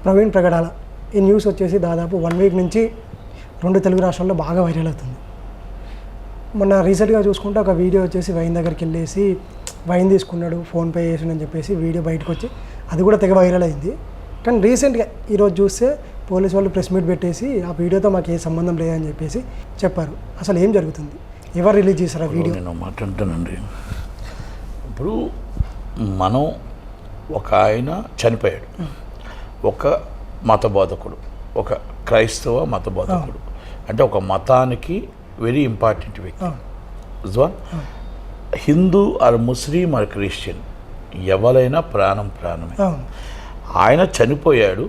ప్రవీణ్ ప్రగడాల ఈ న్యూస్ వచ్చేసి దాదాపు 1 వీక్ నుంచి 2 తెలుగు రాష్ట్రాల్లో బాగా వైరల్ అవుతుంది. మొన్న రీసెంట్గా చూసుకుంటే ఒక వీడియో వచ్చేసి వైన్ దగ్గరికి వెళ్ళేసి వైన్ తీసుకున్నాడు, ఫోన్పే చేసిండని చెప్పేసి వీడియో బయటకు వచ్చి అది కూడా తెగ వైరల్ అయింది. కానీ రీసెంట్గా ఈరోజు చూస్తే పోలీసు వాళ్ళు ప్రెస్ మీట్ పెట్టేసి ఆ వీడియోతో మాకు ఏ సంబంధం లేదని చెప్పేసి చెప్పారు. అసలు ఏం జరుగుతుంది, ఎవరు రిలీజ్ చేశారు ఆ వీడియో? నేను మాట్లాడుతానండి. ఇప్పుడు మనం ఒక ఆయన చనిపోయాడు, ఒక మత బోధకుడు, ఒక క్రైస్తవ మత బోధకుడు, అంటే ఒక మతానికి వెరీ ఇంపార్టెంట్ వ్యక్తి. Hindu or Muslim or Christian ఎవరైనా ప్రాణమే. ఆయన చనిపోయాడు,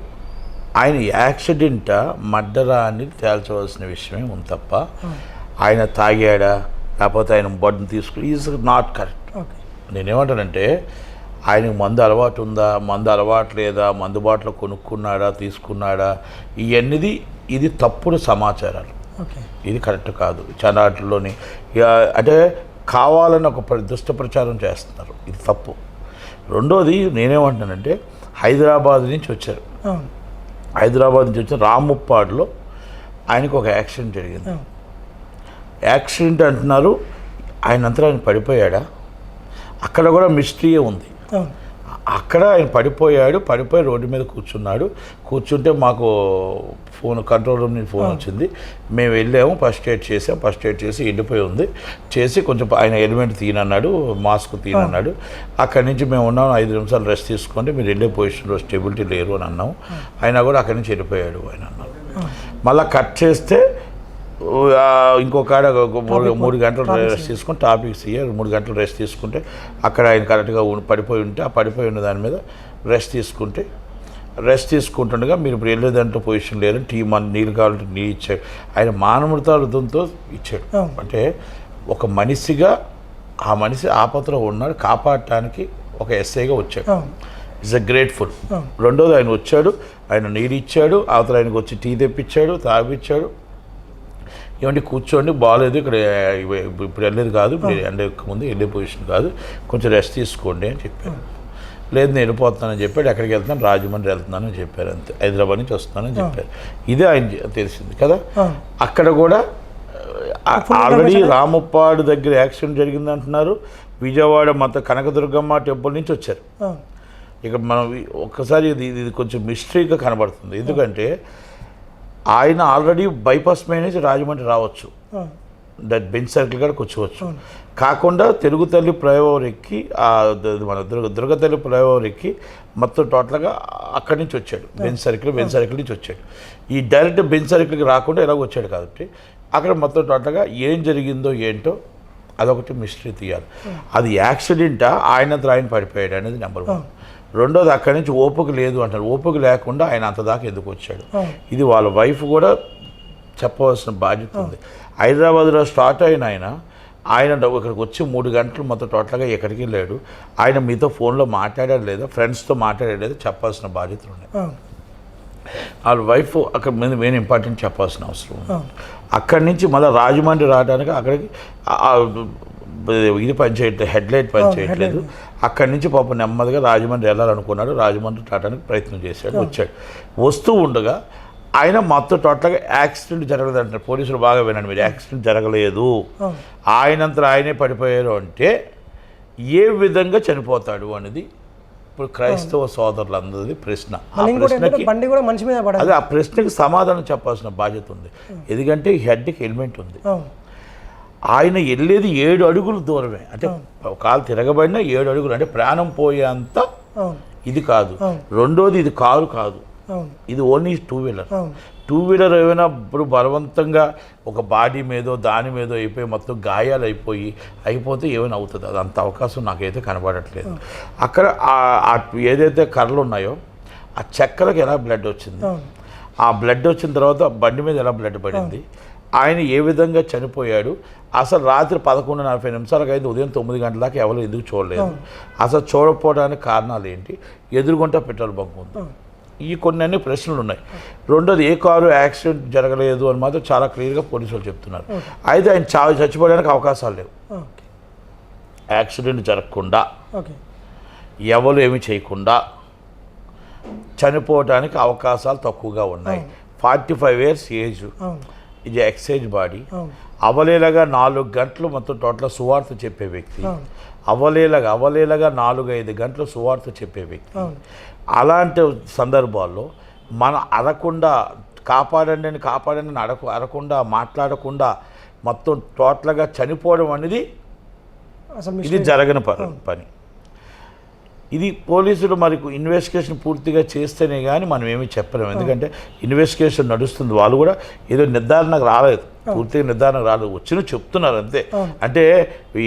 ఆయన యాక్సిడెంటా మర్డరా అని తేల్చవలసిన విషయమే ఉంది తప్ప ఆయన తాగాడా లేకపోతే ఆయన బొడ్డును తీసుకుని ఈజ్ నాట్ కరెక్ట్. నేనేమంటానంటే ఆయనకు మందు అలవాటు ఉందా, మందు అలవాటు లేదా, మందు బాటలు కొనుక్కున్నాడా, తీసుకున్నాడా, ఇవన్నీది ఇది తప్పుడు సమాచారాలు, ఇది కరెక్ట్ కాదు. చనాట్లోని అంటే కావాలని ఒక దుష్ట ప్రచారం చేస్తున్నారు, ఇది తప్పు. రెండోది నేనేమంటున్నానంటే హైదరాబాద్ నుంచి వచ్చారు, హైదరాబాద్ నుంచి వచ్చి రాముప్పాడులో ఆయనకు ఒక యాక్సిడెంట్ జరిగింది. యాక్సిడెంట్ అంటున్నారు, ఆయనంతా ఆయన పడిపోయాడా? అక్కడ కూడా మిస్టరీయే ఉంది. అక్కడ ఆయన పడిపోయి రోడ్డు మీద కూర్చుంటే మాకు ఫోన్ కంట్రోల్ రూమ్ నుంచి ఫోన్ వచ్చింది. మేము వెళ్ళాము, ఫస్ట్ ఎయిడ్ చేసి ఎండిపోయి ఉంది, చేసి కొంచెం ఆయన హెల్మెట్ తీయనన్నాడు, మాస్క్ తీయనన్నాడు. అక్కడి నుంచి మేము ఉన్నాము, 5 నిమిషాలు రెస్ట్ తీసుకోండి, మీరు వెళ్ళే పొజిషన్లో స్టెబిలిటీ లేరు అని అన్నాము. అయినా కూడా అక్కడి నుంచి వెళ్ళిపోయాడు ఆయన అన్నారు. మళ్ళీ కట్ చేస్తే ఇంకొక 3 గంటలు రెస్ట్ తీసుకుని టాపిక్స్ 3 గంటలు రెస్ట్ తీసుకుంటే అక్కడ ఆయన కరెక్ట్గా పడిపోయి ఉంటే ఆ పడిపోయి ఉన్న దాని మీద రెస్ట్ తీసుకుంటుండగా మీరు ఇప్పుడు వెళ్ళే దాంట్లో పొజిషన్ లేరు, నీళ్ళు కావాలంటే నీళ్ళు ఇచ్చాడు. ఆయన మానవతార్థంతో ఇచ్చాడు. అంటే ఒక మనిషిగా ఆ మనిషి ఆపదలో ఉన్నాడు, కాపాడటానికి ఒక ఎస్ఐగా వచ్చాడు. It's a grateful. రెండోది ఆయన వచ్చాడు, ఆయన నీళ్ళు ఇచ్చాడు, అవతల ఆయనకు వచ్చి టీ తెప్పించాడు, తాగిపించాడు. ఏమంటే కూర్చోండి, బాగాలేదు, ఇక్కడ ఇప్పుడు వెళ్ళేది కాదు, ఇప్పుడు ఎండ ముందు వెళ్ళే పొజిషన్ కాదు, కొంచెం రెస్ట్ తీసుకోండి అని చెప్పారు. లేదు నేను వెళ్ళిపోతున్నానని చెప్పాడు. ఎక్కడికి వెళ్తున్నాను, రాజమండ్రి వెళ్తున్నానని చెప్పారు, అంతే. హైదరాబాద్ నుంచి వస్తున్నానని చెప్పారు. ఇదే ఆయన తెలిసింది కదా. అక్కడ కూడా ఆల్రెడీ రాముప్పాడు దగ్గర యాక్సిడెంట్ జరిగింది అంటున్నారు. విజయవాడ కనకదుర్గమ్మ టెంపుల్ నుంచి వచ్చారు. ఇక్కడ మనం ఒక్కసారి ఇది కొంచెం మిస్టరీగా కనబడుతుంది. ఎందుకంటే ఆయన ఆల్రెడీ బైపాస్ మీద నుంచి రాజమండ్రి రావచ్చు, బెంచ్ సర్కిల్ కాడికి వచ్చవచ్చు. కాకుండా తెలుగు తల్లి ఫ్లైఓవర్ ఎక్కి మన దుర్గతల్లి ఫ్లైఓవర్ ఎక్కి మొత్తం టోటల్గా అక్కడి నుంచి వచ్చాడు. బెంచ్ సర్కిల్ నుంచి వచ్చాడు. ఈ డైరెక్ట్ బెంచ్ సర్కిల్కి రాకుండా ఎలాగో వచ్చాడు కాబట్టి అక్కడ మొత్తం టోటల్గా ఏం జరిగిందో ఏంటో అదొకటి మిస్టరీ తీయాలి. అది యాక్సిడెంటా, ఆయనంతా ఆయన పడిపోయాడు అనేది నెంబర్ 1. రెండోది అక్కడి నుంచి ఓపిక లేదు అంటారు. ఓపిక లేకుండా ఆయన అంత దాకా ఎందుకు వచ్చాడు, ఇది వాళ్ళ వైఫ్ కూడా చెప్పవలసిన బాధ్యత ఉంది. హైదరాబాద్లో స్టార్ట్ అయిన ఆయన ఇక్కడికి వచ్చి 3 గంటలు మొత్తం టోటల్గా ఎక్కడికి వెళ్ళాడు, ఆయన మీతో ఫోన్లో మాట్లాడాడు లేదా, ఫ్రెండ్స్తో మాట్లాడాడు లేదా చెప్పాల్సిన బాధ్యతలు ఉన్నాయి. వాళ్ళ వైఫ్ అక్కడ మీద మెయిన్ ఇంపార్టెంట్ చెప్పాల్సిన అవసరం ఉంది. అక్కడి నుంచి మళ్ళీ రాజమండ్రి రావడానికి అక్కడికి ఇది పనిచేయట్లేదు, హెడ్లైట్ పనిచేయట్లేదు. అక్కడి నుంచి పాపం నెమ్మదిగా రాజమండ్రి వెళ్ళాలనుకున్నాడు, రాజమండ్రి రావడానికి ప్రయత్నం చేశాడు, వచ్చాడు. వస్తూ ఉండగా ఆయన మొత్తం టోటల్గా యాక్సిడెంట్ జరగలేదు అంటారు. పోలీసులు బాగా వినండి మీరు, యాక్సిడెంట్ జరగలేదు, ఆయనంతా ఆయనే పడిపోయారు అంటే ఏ విధంగా చనిపోతాడు అనేది ఇప్పుడు క్రైస్తవ సోదరులందరిది ప్రశ్న. అదే ఆ ప్రశ్నకి సమాధానం చెప్పాల్సిన బాధ్యత ఉంది. ఎందుకంటే హెడ్కి హెల్మెట్ ఉంది. ఆయన వెళ్ళేది 7 అడుగులు దూరమే, అంటే కాలు తిరగబడినా 7 అడుగులు, అంటే ప్రాణం పోయేంత ఇది కాదు. రెండోది ఇది కారు కాదు, ఇది ఓన్లీ 2 వీలర్. 2 వీలర్ ఏమైనా ఇప్పుడు బలవంతంగా ఒక బాడీ మీదో దాని మీదో అయిపోయి మొత్తం గాయాలు అయిపోతే ఏమైనా అవుతుంది. అది అంత అవకాశం నాకైతే కనబడట్లేదు. అక్కడ ఏదైతే కర్రలు ఉన్నాయో ఆ చెక్కలకు ఎలా బ్లడ్ వచ్చింది, ఆ బ్లడ్ వచ్చిన తర్వాత బండి మీద ఎలా బ్లడ్ పడింది, ఆయన ఏ విధంగా చనిపోయాడు, అసలు రాత్రి 11:40 నిమిషాలకు అయితే ఉదయం 9 గంటల దాకా ఎవరు ఎందుకు చూడలేదు, అసలు చూడకపోవడానికి కారణాలు ఏంటి, ఎదురుగుంట పెట్రోల్ బంక్ ఉంది, ఈ కొన్ని ప్రశ్నలు ఉన్నాయి. రెండోది ఏ కారు యాక్సిడెంట్ జరగలేదు అని మాత్రం చాలా క్లియర్గా పోలీసులు చెప్తున్నారు. అయితే ఆయన చచ్చిపోవడానికి అవకాశాలు లేవు. యాక్సిడెంట్ జరగకుండా ఎవరు ఏమి చేయకుండా చనిపోవడానికి అవకాశాలు తక్కువగా ఉన్నాయి. 45 years ఏజ్, ఇది ఎక్సైజ్ బాడీ. అవలేలగా 4 గంటలు మొత్తం టోటల్ సువార్త చెప్పే వ్యక్తి, అవలేలగా 4-5 గంటలు సువార్త చెప్పే వ్యక్తి. అలాంటి సందర్భాల్లో మనం అరకుండా కాపాడండి అరకుండా మాట్లాడకుండా మొత్తం టోటల్గా చనిపోవడం అనేది ఇది జరగని పని. ఇది పోలీసులు మరి ఇన్వెస్టిగేషన్ పూర్తిగా చేస్తేనే కానీ మనం ఏమీ చెప్పలేము. ఎందుకంటే ఇన్వెస్టిగేషన్ నడుస్తుంది, వాళ్ళు కూడా ఏదో నిర్ధారణకు రాలేదు, పూర్తిగా నిర్ధారణకు రాలేదు, వచ్చిన చెప్తున్నారు అంతే. అంటే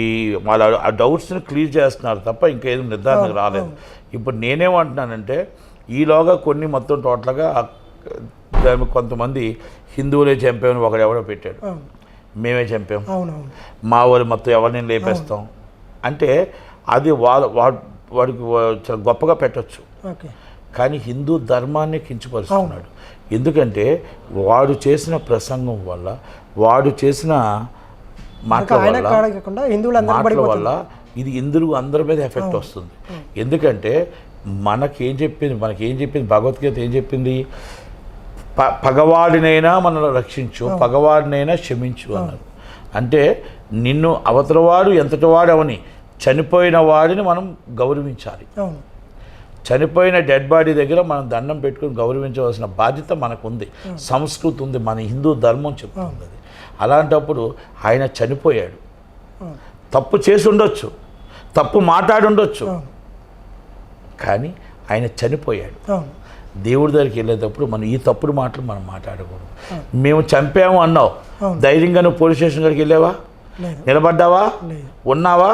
ఈ వాళ్ళ ఆ డౌట్స్ని క్లియర్ చేస్తున్నారు తప్ప ఇంకా ఏదో నిర్ధారణకు రాలేదు. ఇప్పుడు నేనేమంటున్నానంటే ఈలోగా కొన్ని మొత్తం టోటల్గా కొంతమంది హిందువులే చంపామని ఒకడు ఎవడో పెట్టాడు, మేమే చంపాం, మా వాళ్ళు మొత్తం ఎవరిని లేపేస్తాం అంటే అది వాడికి చాలా గొప్పగా పెట్టచ్చు. కానీ హిందూ ధర్మాన్ని కించపరుస్తున్నాడు. ఎందుకంటే వాడు చేసిన ప్రసంగం వల్ల, వాడు చేసిన మాటల వల్ల ఇది అందరి మీద ఎఫెక్ట్ వస్తుంది. ఎందుకంటే మనకేం చెప్పింది భగవద్గీత ఏం చెప్పింది? పగవాడినైనా మనల్ని రక్షించు, పగవాడినైనా క్షమించు అన్నారు. అంటే నిన్ను అవతలవాడు ఎంతటివాడు అవని చనిపోయిన వాడిని మనం గౌరవించాలి. చనిపోయిన డెడ్ బాడీ దగ్గర మనం దండం పెట్టుకుని గౌరవించవలసిన బాధ్యత మనకు ఉంది, సంస్కృతి ఉంది, మన హిందూ ధర్మం చెప్తుంది అది. అలాంటప్పుడు ఆయన చనిపోయాడు, తప్పు చేసి ఉండొచ్చు, తప్పు మాట్లాడి ఉండొచ్చు, కానీ ఆయన చనిపోయాడు. దేవుడి దగ్గరికి వెళ్ళేటప్పుడు మనం ఈ తప్పుడు మాటలు మనం మాట్లాడకూడదు. మేము చంపాము అన్నావు, ధైర్యంగా నువ్వు పోలీస్ స్టేషన్ దగ్గరికి వెళ్ళావా? నిలబడ్డావా? ఉన్నావా?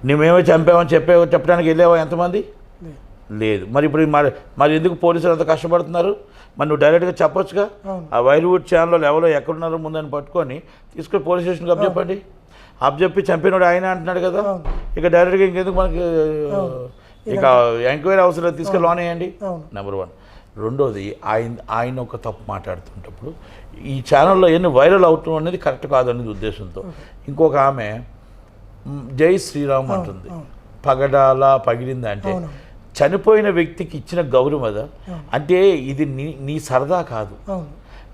నువ్వేమో చంపావని చెప్పడానికి వెళ్ళావా? ఎంతమంది? లేదు. మరి ఇప్పుడు మరి ఎందుకు పోలీసులు అంత కష్టపడుతున్నారు? మరి నువ్వు డైరెక్ట్గా చెప్పొచ్చుగా. ఆ వైర్వుడ్ ఛానల్లో ఎవరో ఎక్కడున్నారో ముందని పట్టుకొని తీసుకొని పోలీస్ స్టేషన్కి అప్పచెప్పండి. అప్పచెప్పి చంపినోడు ఆయన అంటున్నాడు కదా, ఇక డైరెక్ట్గా ఇంకెందుకు మనకి ఇక ఎంక్వైరీ అవసరం, తీసుకెళ్ళి లోన్ వేయండి. నెంబర్ 1. రెండోది ఆయన ఒక తప్పు మాట్లాడుతుంటప్పుడు ఈ ఛానల్లో ఎన్ని వైరల్ అవుతాం అనేది కరెక్ట్ కాదనేది ఉద్దేశంతో ఇంకొక ఆమె జై శ్రీరామ్ అంటుంది. పగిలింది అంటే చనిపోయిన వ్యక్తికి ఇచ్చిన గౌరవం అదా? అంటే ఇది నీ సరదా కాదు,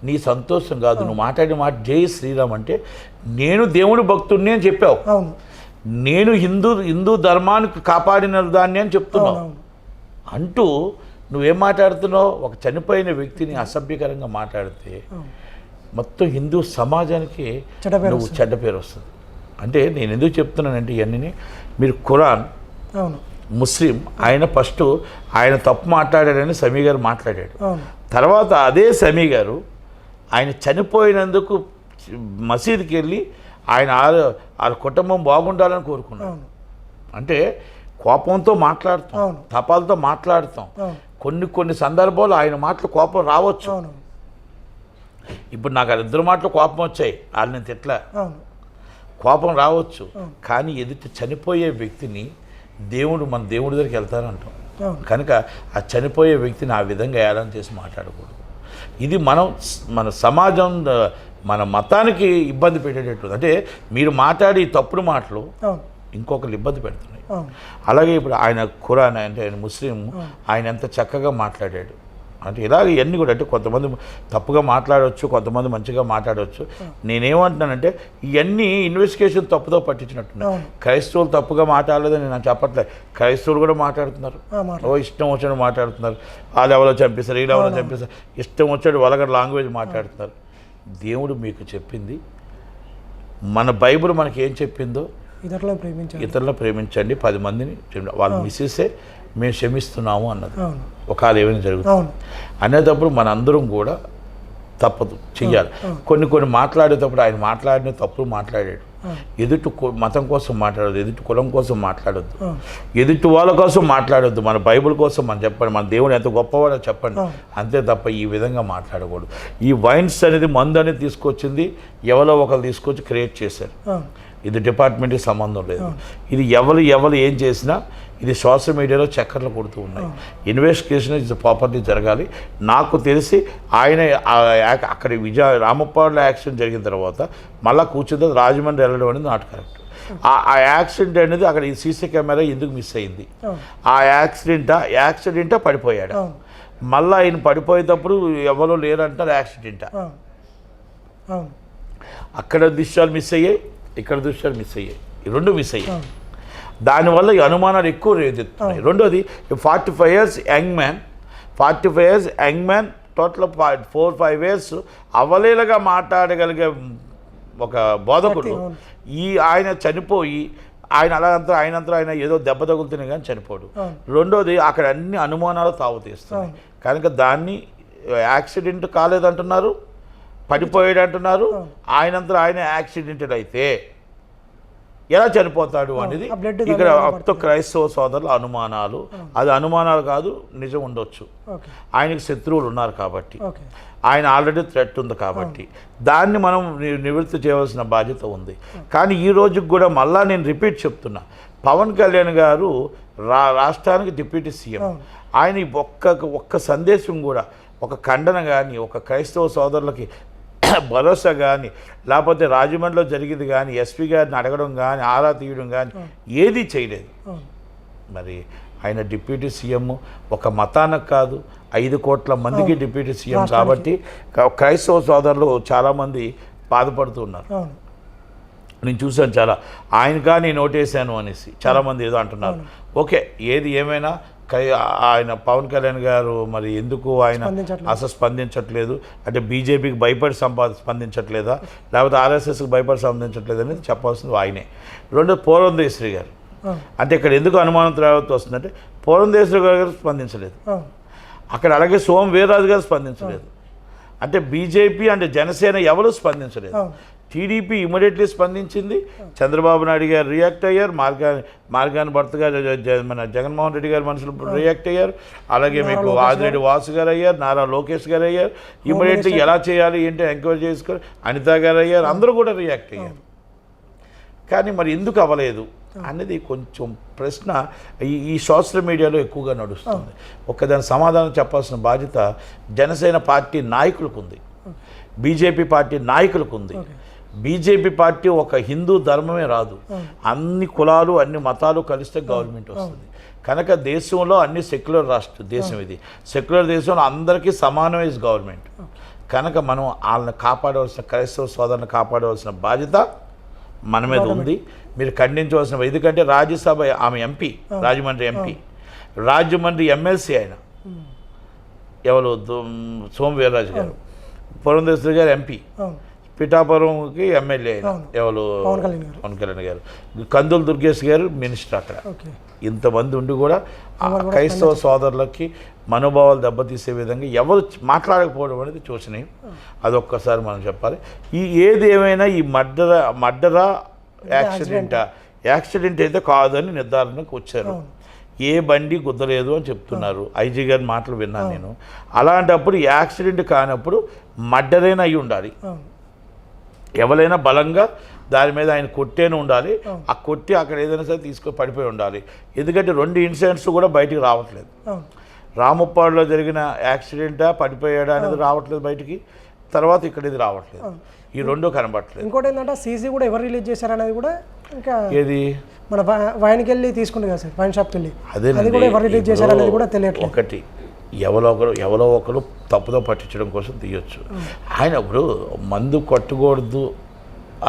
నీ సంతోషం కాదు. నువ్వు మాట్లాడిన మాట జై శ్రీరామ్ అంటే నేను దేవుడి భక్తుడిని అని చెప్పావు, నేను హిందూ ధర్మానికి కాపాడిన దాన్ని అని చెప్తున్నావు. అంటూ నువ్వేం మాట్లాడుతున్నావు? ఒక చనిపోయిన వ్యక్తిని అసభ్యకరంగా మాట్లాడితే మొత్తం హిందూ సమాజానికి నువ్వు చెడ్డ పేరు వస్తుంది. అంటే నేను ఎందుకు చెప్తున్నానంటే ఇవన్నీ మీరు ఖురాన్ ముస్లిం ఆయన ఫస్ట్ ఆయన తప్పు మాట్లాడాడని సమీ గారు మాట్లాడాడు. తర్వాత అదే సమీ గారు ఆయన చనిపోయినందుకు మసీదుకి వెళ్ళి ఆయన వాళ్ళ కుటుంబం బాగుండాలని కోరుకున్నాడు. అంటే కోపంతో మాట్లాడుతాం, తపాలతో మాట్లాడుతాం. కొన్ని సందర్భాలు ఆయన మాటలు కోపం రావచ్చు. ఇప్పుడు నాకు ఇద్దరు మాటలు కోపం వచ్చాయి, వాళ్ళని తిట్లా, కోపం రావచ్చు. కానీ ఎదుటి చనిపోయే వ్యక్తిని మన దేవుడి దగ్గరికి వెళ్తారంటాం కనుక ఆ చనిపోయే వ్యక్తిని ఆ విధంగా ఏళన చేసి మాట్లాడకూడదు. ఇది మన సమాజం మన మతానికి ఇబ్బంది పెట్టేటట్టు. అంటే మీరు మాట్లాడి తప్పుడు మాటలు ఇంకొకరు ఇబ్బంది పెడుతున్నాయి. అలాగే ఇప్పుడు ఆయన ఖురాన్ అంటే ఆయన ముస్లిం, ఆయన ఎంత చక్కగా మాట్లాడాడు. అంటే ఇలాగ ఇవన్నీ కూడా అంటే కొంతమంది తప్పుగా మాట్లాడవచ్చు, కొంతమంది మంచిగా మాట్లాడవచ్చు. నేనేమంటున్నానంటే ఇవన్నీ ఇన్వెస్టిగేషన్ తప్పుతో పట్టించినట్టున్నాయి. క్రైస్తవులు తప్పుగా మాట్లాడలేదని నేను చెప్పట్లేదు, క్రైస్తవులు కూడా మాట్లాడుతున్నారు. ఇష్టం వచ్చాడు మాట్లాడుతున్నారు, వాళ్ళు ఎవరో చంపేస్తారు, వీళ్ళు ఎవరో చంపేస్తారు, ఇష్టం వచ్చాడు వల్గర్ లాంగ్వేజ్ మాట్లాడుతున్నారు. దేవుడు మీకు చెప్పింది, మన బైబిల్ మనకి ఏం చెప్పిందో ఇతరులను ప్రేమించండి, 10 మందిని వాళ్ళు మిస్సెసే మేము క్షమిస్తున్నాము అన్నది. ఒకవేళ ఏమైనా జరుగుతుంది అనేటప్పుడు మనందరం కూడా తప్పదు చెయ్యాలి. కొన్ని మాట్లాడేటప్పుడు ఆయన మాట్లాడిన తప్పుడు మాట్లాడాడు. ఎదుటి మతం కోసం మాట్లాడద్దు, ఎదుటి కులం కోసం మాట్లాడొద్దు, ఎదుటి వాళ్ళ కోసం మాట్లాడొద్దు. మన బైబిల్ కోసం మనం చెప్పండి, మన దేవుడు ఎంత గొప్పవాడో చెప్పండి, అంతే తప్ప ఈ విధంగా మాట్లాడకూడదు. ఈ వైన్స్ అనేది మందు అనేది తీసుకొచ్చింది ఎవరో ఒకరు తీసుకొచ్చి క్రియేట్ చేశారు. ఇది డిపార్ట్మెంట్కి సంబంధం లేదు. ఇది ఎవరు ఏం చేసినా ఇది సోషల్ మీడియాలో చక్కర్లు కొడుతూ ఉన్నాయి. ఇన్వెస్టిగేషన్ ఇది ప్రాపర్టీ జరగాలి. నాకు తెలిసి ఆయన అక్కడ రామప్పాడులో యాక్సిడెంట్ జరిగిన తర్వాత మళ్ళీ కూర్చుంది రాజమండ్రి వెళ్ళడం అనేది నాట్ కరెక్ట్. ఆ యాక్సిడెంట్ అనేది అక్కడ ఈ సీసీ కెమెరా ఎందుకు మిస్ అయింది? ఆ యాక్సిడెంటా పడిపోయాడు? మళ్ళీ ఆయన పడిపోయేటప్పుడు ఎవరో లేరంటారు యాక్సిడెంట్. అవును, అక్కడ దృశ్యాలు మిస్ అయ్యాయి, ఇక్కడ దృశ్యాలు మిస్ అయ్యాయి, ఈ రెండు మిస్ అయ్యాయి. దానివల్ల ఈ అనుమానాలు ఎక్కువ రేదెత్తున్నాయి. రెండోది 45 years young man total 4-5 years అవలీలగా మాట్లాడగలిగే ఒక బోధకుడు ఆయన చనిపోయి ఆయన ఏదో దెబ్బ తగులుతుంది కానీ చనిపోడు. రెండోది అక్కడ అన్ని అనుమానాలు తావుతీస్తున్నాయి కనుక దాన్ని యాక్సిడెంట్ కాలేదంటున్నారు, పడిపోయాడు అంటున్నారు. ఆయన యాక్సిడెంటెడ్ అయితే ఎలా చనిపోతాడు అనేది ఇక్కడ మొత్తం క్రైస్తవ సోదరుల అనుమానాలు. అది అనుమానాలు కాదు, నిజం ఉండొచ్చు. ఆయనకి శత్రువులు ఉన్నారు కాబట్టి, ఆయన ఆల్రెడీ థ్రెట్ ఉంది కాబట్టి దాన్ని మనం నివృత్తి చేయవలసిన బాధ్యత ఉంది. కానీ ఈ రోజుకి కూడా మళ్ళా నేను రిపీట్ చెప్తున్నా, పవన్ కళ్యాణ్ గారు రాష్ట్రానికి డిప్యూటీ సీఎం. ఆయన ఒక్క సందేశం కూడా, ఒక ఖండన కానీ, ఒక క్రైస్తవ సోదరులకి భరోసా కానీ, లేకపోతే రాజమండ్రిలో జరిగింది కానీ, ఎస్పీ గారిని అడగడం కానీ, ఆరా తీయడం కానీ ఏదీ చేయలేదు. మరి ఆయన డిప్యూటీ సీఎం ఒక మతానికి కాదు 5 కోట్ల మందికి డిప్యూటీ సీఎం కాబట్టి క్రైస్తవ సోదరులు చాలామంది బాధపడుతున్నారు. నేను చూశాను చాలా, ఆయనకా నేను ఓటేశాను అనేసి చాలామంది ఏదో అంటున్నారు. ఓకే, ఏది ఏమైనా ఆయన పవన్ కళ్యాణ్ గారు మరి ఎందుకు ఆయన అసలు స్పందించట్లేదు అంటే బీజేపీకి భయపడి స్పందించట్లేదా, లేకపోతే ఆర్ఎస్ఎస్కి భయపడి స్పందించట్లేదు అనేది చెప్పాల్సింది ఆయనే. రెండోది పురంధేశ్వరి గారు, అంటే ఇక్కడ ఎందుకు అనుమానం రావద్దు వస్తుందంటే పురంధేశ్వరి గారు స్పందించలేదు అక్కడ, అలాగే సోము వీర్రాజు గారు స్పందించలేదు. అంటే బీజేపీ అంటే జనసేన ఎవరు స్పందించలేదు. టీడీపీ ఇమీడియట్లీ స్పందించింది, చంద్రబాబు నాయుడు గారు రియాక్ట్ అయ్యారు, మార్గాని భర్త గారు మన జగన్మోహన్ రెడ్డి గారు మనుషులు రియాక్ట్ అయ్యారు, అలాగే మీకు ఆదిరెడ్డి వాసు గారు అయ్యారు, నారా లోకేష్ గారు అయ్యారు, ఇమీడియట్లీ ఎలా చేయాలి ఏంటి ఎంక్వైరీ చేసుకొని అనిత గారు అయ్యారు, అందరూ కూడా రియాక్ట్ అయ్యారు. కానీ మరి ఎందుకు అవ్వలేదు అనేది కొంచెం ప్రశ్న ఈ సోషల్ మీడియాలో ఎక్కువగా నడుస్తుంది. దాని సమాధానం చెప్పాల్సిన బాధ్యత జనసేన పార్టీ నాయకులకు ఉంది, బీజేపీ పార్టీ నాయకులకు ఉంది. బీజేపీ పార్టీ ఒక హిందూ ధర్మమే రాదు, అన్ని కులాలు అన్ని మతాలు కలిస్తే గవర్నమెంట్ వస్తుంది. కనుక దేశంలో అన్ని సెక్యులర్ దేశం, ఇది సెక్యులర్ దేశంలో అందరికీ సమానమే గవర్నమెంట్. కనుక మనం వాళ్ళని కాపాడవలసిన, క్రైస్తవ సోదరుని కాపాడవలసిన బాధ్యత మన మీద ఉంది. మీరు ఖండించవలసిన, ఎందుకంటే రాజ్యసభ ఆమె MP, Rajahmundry MP, Rajahmundry MLC ఆయన ఎవరు సోము వీర్రాజు గారు, పురంధేశ్వరి గారు ఎంపీ, పిఠాపురంకి ఎమ్మెల్యే అయిన ఎవరు పవన్ కళ్యాణ్ గారు, కందుల దుర్గేష్ గారు మినిస్టర్. అక్కడ ఇంతమంది ఉండి కూడా క్రైస్తవ సోదరులకి మనోభావాలు దెబ్బతీసే విధంగా ఎవరు మాట్లాడకపోవడం అనేది చూసినాయి. అదొక్కసారి మనం చెప్పాలి. ఏది ఏమైనా ఈ మర్డరా యాక్సిడెంట్ అయితే కాదని నిర్ధారణకు వచ్చారు. ఏ బండి గుద్దలేదు అని చెప్తున్నారు, ఐజీ గారి మాటలు విన్నాను నేను. అలాంటప్పుడు యాక్సిడెంట్ కానప్పుడు మర్డరైనా అయి ఉండాలి, ఎవరైనా బలంగా దాని మీద ఆయన కొట్టేనే ఉండాలి, ఆ కొట్టి అక్కడ ఏదైనా సరే తీసుకొని పడిపోయి ఉండాలి. ఎందుకంటే 2 ఇన్సిడెంట్స్ కూడా బయటికి రావట్లేదు. రాముప్పాడులో జరిగిన యాక్సిడెంటా పడిపోయాడా అనేది రావట్లేదు బయటికి, తర్వాత ఇక్కడ ఇది రావట్లేదు, ఈ 2 కనబడట్లేదు. ఇంకోటి ఏంటంటే సీసీ కూడా ఎవరు రిలీజ్ చేశారనేది కూడా ఇంకా ఏది మన వైన్కి వెళ్ళి తీసుకుంటే కదా సార్, వైన్ షాప్కి వెళ్ళి అది కూడా ఎవరు రిలీజ్ చేశారనేది కూడా తెలియట్లేదు. ఒకటి ఎవరో ఒకరు తప్పుదో పట్టించడం కోసం తీయొచ్చు. ఆయన ఇప్పుడు మందు కొట్టకూడదు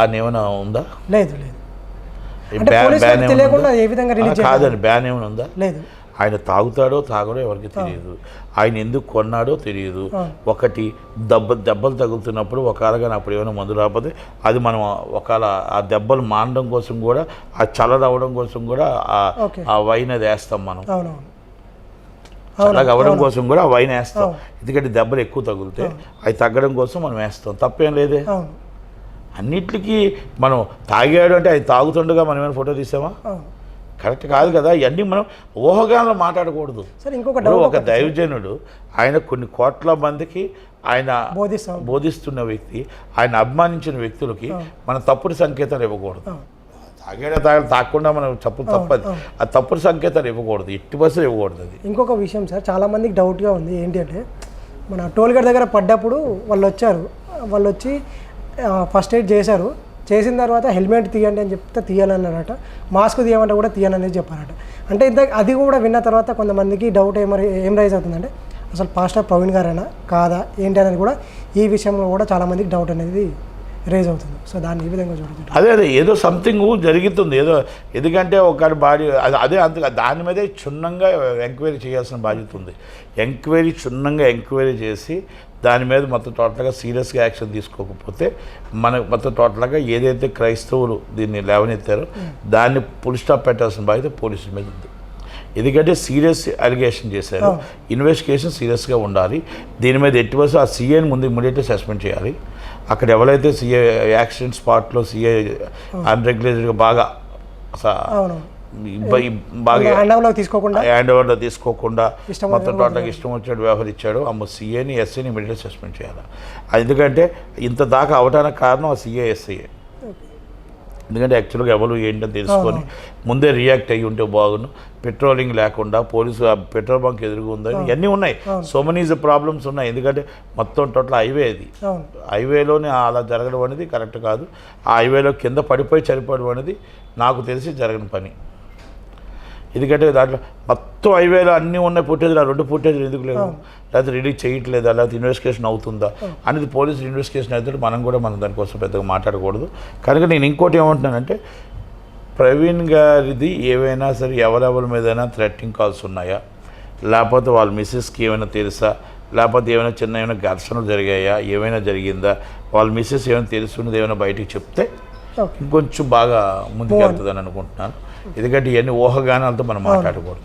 అని ఏమైనా ఉందా? లేదు. కాదండి, బ్యాన్ ఏమైనా ఉందా? లేదు. ఆయన తాగుతాడో తాగడో ఎవరికి తెలియదు, ఆయన ఎందుకు కొన్నాడో తెలియదు. ఒకటి దెబ్బలు తగులుతున్నప్పుడు ఒకవేళ అప్పుడు ఏమైనా మందు రాకపోతే అది మనం ఒకవేళ ఆ దెబ్బలు మానడం కోసం కూడా, ఆ చల్లరవడం కోసం కూడా ఆ వైన్ అది వేస్తాం మనం, అలాగ అవ్వడం కోసం కూడా ఆ వైన్ వేస్తాం. ఎందుకంటే దెబ్బలు ఎక్కువ తగులితే అవి తగ్గడం కోసం మనం వేస్తాం, తప్పేం లేదే. అన్నిటికీ మనం తాగాడు అంటే అది తాగుతుండగా మనం ఏమైనా ఫోటో తీసామా? కరెక్ట్ కాదు కదా. ఇవన్నీ మనం ఊహగానంలో మాట్లాడకూడదు. ఒక దైవజనుడు, ఆయన కొన్ని కోట్ల మందికి ఆయన బోధిస్తున్న వ్యక్తి, ఆయన అభిమానించిన వ్యక్తులకి మనం తప్పుడు సంకేతాలు ఇవ్వకూడదు. తాగకుండా మనం తప్పది, ఆ తప్పుడు సంకేతాలు ఇవ్వకూడదు, ఎట్టి బస్సులు ఇవ్వకూడదు. అది ఇంకొక విషయం సార్, చాలామందికి డౌట్గా ఉంది. ఏంటి అంటే మన టోల్ గేట్ దగ్గర పడ్డప్పుడు వాళ్ళు వచ్చి ఫస్ట్ ఎయిడ్ చేసిన తర్వాత హెల్మెట్ తీయండి అని చెప్తే తీయాలన్నారట, మాస్క్ తీయమంటే కూడా తీయననేది చెప్పారట. అంటే అది కూడా విన్న తర్వాత కొంతమందికి డౌట్ ఏం రైజ్ అవుతుందంటే అసలు పాస్టర్ ప్రవీణ్ గారేనా కాదా ఏంటి అనేది కూడా ఈ విషయంలో కూడా చాలామందికి డౌట్ అనేది రేజ్ అవుతుంది. సో దాన్ని ఈ విధంగా చూడొచ్చు. అదే ఏదో సంథింగ్ జరుగుతుంది ఏదో, ఎందుకంటే ఒకరి బాడీ అదే అంత దాని మీదే క్షుణ్ణంగా ఎంక్వైరీ చేయాల్సిన బాధ్యత ఉంది. క్షుణ్ణంగా ఎంక్వైరీ చేసి దాని మీద మొత్తం టోటల్గా సీరియస్గా యాక్షన్ తీసుకోకపోతే మొత్తం టోటల్గా ఏదైతే క్రైస్తవులు దీన్ని లేవనెత్తారో దాన్ని ఫుల్ స్టాప్ పెట్టాల్సిన బాధ్యత పోలీసుల మీద ఉంది. ఎందుకంటే సీరియస్ అలిగేషన్ చేశారు, ఇన్వెస్టిగేషన్ సీరియస్గా ఉండాలి. దీని మీద ఎట్టి వస్తే ఆ సీఏని ముందు ఇమ్మీడియట్గా సస్పెండ్ చేయాలి. అక్కడ ఎవరైతే సీఏ యాక్సిడెంట్ స్పాట్లో సీఏ అన్రెగ్యులేటెడ్గా బాగా హ్యాండ్ ఓవర్లో తీసుకోకుండా మొత్తం టోటల్గా ఇష్టం వచ్చినట్టు వ్యవహరించాడు ఆ సీఏని ఎస్ఐని ఇమీడియట్గా సస్పెండ్ చేయాలి. ఎందుకంటే ఇంత దాకా అవడానికి కారణం ఆ సీఏ ఎస్ఐఏ. ఎందుకంటే యాక్చువల్గా ఎవరు ఏంటని తెలుసుకొని ముందే రియాక్ట్ అయ్యి ఉంటే బాగుండు. పెట్రోలింగ్ లేకుండా పోలీసు పెట్రోల్ బంక్ ఎదురుగా ఉందని ఇవన్నీ ఉన్నాయి. సో మెనీ ప్రాబ్లమ్స్ ఉన్నాయి. ఎందుకంటే మొత్తం టోటల్ హైవే అది, హైవేలోనే అలా జరగడం అనేది కరెక్ట్ కాదు. ఆ హైవేలో కింద పడిపోయి చనిపోవడం అనేది నాకు తెలిసి జరగని పని. ఎందుకంటే దాంట్లో మొత్తం హైవేలో అన్నీ ఉన్నాయి ఫుటేజ్లు, ఆ 2 ఫుటేజ్లు ఎందుకు లేవు, లేకపోతే రిలీజ్ చేయట్లేదా, లేకపోతే ఇన్వెస్టిగేషన్ అవుతుందా అనేది పోలీసులు ఇన్వెస్టిగేషన్ అయితే మనం దానికోసం పెద్దగా మాట్లాడకూడదు. కనుక నేను ఇంకోటి ఏమంటున్నానంటే ప్రవీణ్ గారిది ఏవైనా సరే ఎవరెవరి మీదైనా థ్రెట్టింగ్ కాల్స్ ఉన్నాయా, లేకపోతే వాళ్ళ మిస్సెస్కి ఏమైనా తెలుసా, లేకపోతే ఏమైనా ఏమైనా ఘర్షణలు జరిగాయా, ఏమైనా జరిగిందా, వాళ్ళ మిస్సెస్ ఏమైనా తెలుసుకున్నది ఏమైనా బయటికి చెప్తే ఇంకొంచెం బాగా ముందుకు వెళ్తుందని అనుకుంటున్నాను. ఎందుకంటే ఇవన్నీ ఊహాగానాలతో మనం మాట్లాడకూడదు.